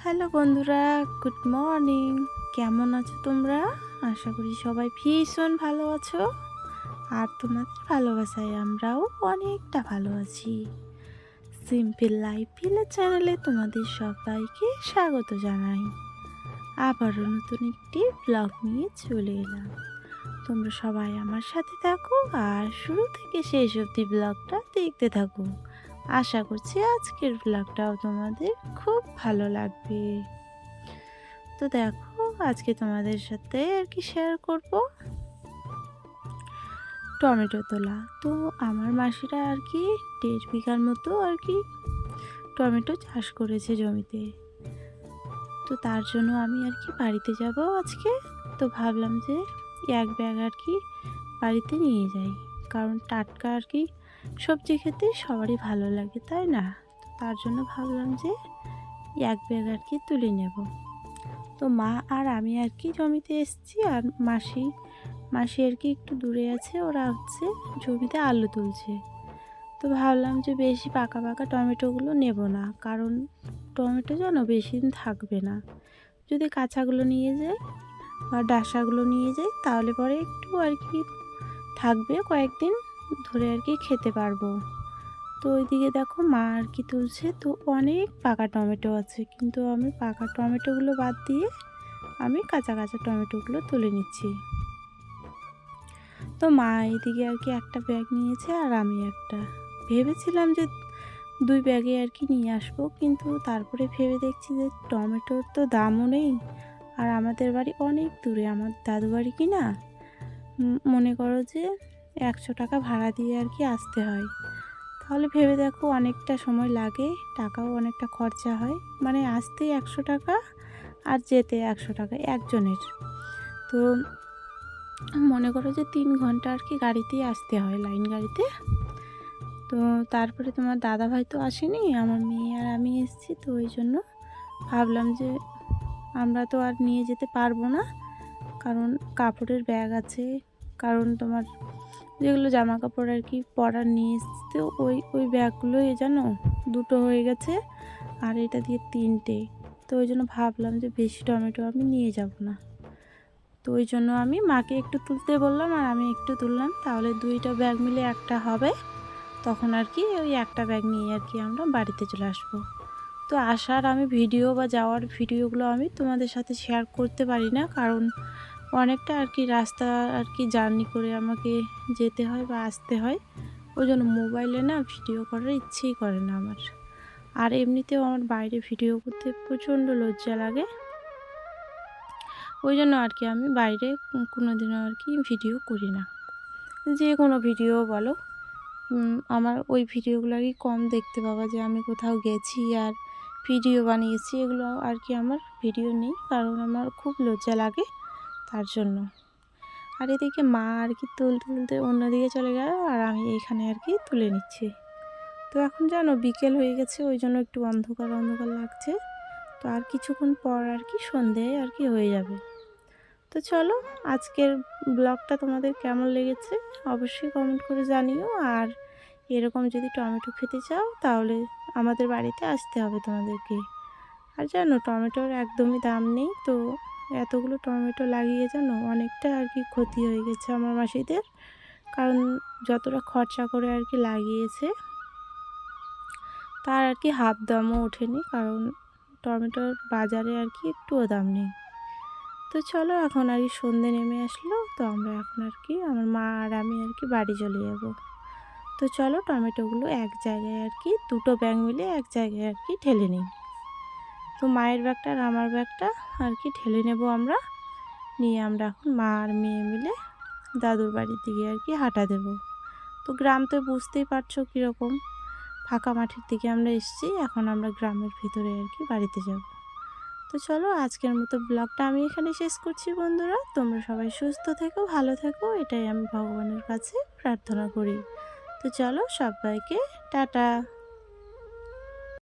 Hello বন্ধুরা, good morning. কেমন আছো তোমরা? আশা করি সবাই ভীষণ ভালো আছো। আর তোমাদের ভালোবাসায় আমরাও অনেকটা ভালো আছি। সিম্পল লাইফ ভিলেজ চ্যানেলে তোমাদের সবাইকে স্বাগত জানাই। আবারও নতুন একটি ব্লগ নিয়ে চলে এলাম। তোমরা সবাই আমার সাথে থাকো আর শুরু থেকে শেষ অবধি ব্লগটা দেখতে থাকো। আশা করছি আজকের ব্লগটাও তোমাদের খুব ভালো লাগবে। তো দেখো, আজকে তোমাদের সাথে আর কি শেয়ার করব টমেটো তোলা। তো আমার মাসিরা আর কি 1.5 বিঘার মতো আর কি টমেটো চাষ করেছে জমিতে। তো তার জন্য আমি আর কি বাড়িতে যাব আজকে। তো ভাবলাম যে 1 ব্যাগ আর কি বাড়িতে নিয়ে যাই, কারণ টাটকা আর কি সবজি খেতে সবারই ভালো লাগে, তাই না? তো তার জন্য ভাবলাম যে 1 ব্যাগ আর কি তুলে নেব। তো মা আর আমি আর কি জমিতে এসেছি, আর মাসি আর কি একটু দূরে আছে, ওরা হচ্ছে জমিতে আলু তুলছে। তো ভাবলাম যে বেশি পাকা পাকা টমেটোগুলো নেব না, কারণ টমেটো যেন বেশি দিন থাকবে না। যদি কাঁচাগুলো নিয়ে যাই বা ডাঁসাগুলো নিয়ে যাই তাহলে পরে একটু আর কি থাকবে, কয়েকদিন ধরে আর কি খেতে পারবো। তো ওইদিকে দেখো মা আর কি তুলছে। তো অনেক পাকা টমেটো আছে, কিন্তু আমি পাকা টমেটোগুলো বাদ দিয়ে আমি কাঁচা কাঁচা টমেটোগুলো তুলে নিচ্ছি। তো মা এইদিকে আর কি একটা ব্যাগ নিয়েছে আর আমি একটা। ভেবেছিলাম যে 2 ব্যাগে আর কি নিয়ে আসবো, কিন্তু তারপরে ভেবে দেখছি যে টমেটোর তো দামও নেই, আর আমাদের বাড়ি অনেক দূরে, আমার দাদু বাড়ি কি না, মনে করো যে 100 টাকা ভাড়া দিয়ে আর কি আসতে হয়। তাহলে ভেবে দেখো অনেকটা সময় লাগে, টাকাও অনেকটা খরচা হয়, মানে আসতেই 100 টাকা আর যেতে 100 টাকা একজনের। তো মনে করো যে 3 ঘন্টা আর কি গাড়িতেই আসতে হয়, লাইন গাড়িতে। তো তারপরে তোমার দাদাভাই তো আসেনি, আমার মেয়ে আর আমি এসেছি। তো ওই জন্য ভাবলাম যে আমরা তো আর নিয়ে যেতে পারবো না, কারণ কাপড়ের ব্যাগ আছে, কারণ তোমার যেগুলো জামা কাপড় আর কি পরার নিয়ে এসেছি, তো ওই ব্যাগগুলো যেন 2টো হয়ে গেছে, আর এটা দিয়ে 3টে। তো ওই জন্য ভাবলাম যে বেশি টমেটো আমি নিয়ে যাব না। তো ওই জন্য আমি মাকে একটু তুলতে বললাম আর আমি একটু তুললাম, তাহলে 2টা ব্যাগ মিলে একটা হবে। তখন আর কি ওই একটা ব্যাগ নিয়ে আর কি আমরা বাড়িতে চলে আসবো। তো আসার আমি ভিডিও বা যাওয়ার ভিডিওগুলো আমি তোমাদের সাথে শেয়ার করতে পারি না, কারণ অনেকটা আর কি রাস্তা আর কি জার্নি করে আমাকে যেতে হয় বা আসতে হয়। ওই জন্য মোবাইলে না ভিডিও করার ইচ্ছেই করে না আমার। আর এমনিতেও আমার বাইরে ভিডিও করতে প্রচণ্ড লজ্জা লাগে। ওই জন্য আর কি আমি বাইরে কোনো দিনও আর কি ভিডিও করি না। যে কোনো ভিডিও বলো, আমার ওই ভিডিওগুলো আর কি কম দেখতে পাবা যে আমি কোথাও গেছি আর ভিডিও বানিয়েছি, এগুলো আর কি আমার ভিডিও নেই, কারণ আমার খুব লজ্জা লাগে তার জন্য। আর এদিকে মা আর কি তুলতে তুলতে অন্যদিকে চলে গেল, আর আমি এখানে আর কি তুলে নিচ্ছি। তো এখন জানো বিকেল হয়ে গেছে, ওই জন্য একটু অন্ধকার অন্ধকার লাগছে। তো আর কিছুক্ষণ পর আর কি সন্ধে আর কি হয়ে যাবে। তো চলো, আজকের ব্লগটা তোমাদের কেমন লেগেছে অবশ্যই কমেন্ট করে জানিও। আর এরকম যদি টমেটো খেতে চাও তাহলে আমাদের বাড়িতে আসতে হবে তোমাদেরকে। আর জানো টমেটোর একদমই দাম নেই, তো এতগুলো টমেটো লাগিয়ে জানো অনেকটা আর কি ক্ষতি হয়ে গেছে আমার মাসিদের, কারণ যতটা খরচা করে আর কি লাগিয়েছে তার আর কি হাফ দামও ওঠেনি, কারণ টমেটোর বাজারে আর কি একটুও দাম নেই। তো চলো, এখন আর কি সন্ধে নেমে আসলো, তো আমরা এখন আর কি আমার মা আর আমি আর কি বাড়ি চলে যাব। তো চলো টমেটোগুলো এক জায়গায় আর কি 2টো ব্যাগ মিলে এক জায়গায় আর কি ঢেলে নিই। তো মায়ের ব্যাগটা আর আমার ব্যাগটা আর কি ঢেলে নেব আমরা, নিয়ে আমরা এখন মা আর মেয়ে মিলে দাদুর বাড়ির দিকে আর কি হাঁটা দেব। তো গ্রাম তো বুঝতেই পারছো কীরকম, ফাঁকা মাঠের দিকে আমরা এসেছি, এখন আমরা গ্রামের ভিতরে আর কি বাড়িতে যাব। তো চলো, আজকের মতো ব্লগটা আমি এখানে শেষ করছি বন্ধুরা। তোমরা সবাই সুস্থ থেকো, ভালো থেকো, এটাই আমি ভগবানের কাছে প্রার্থনা করি। তো চলো সবাইকে টাটা।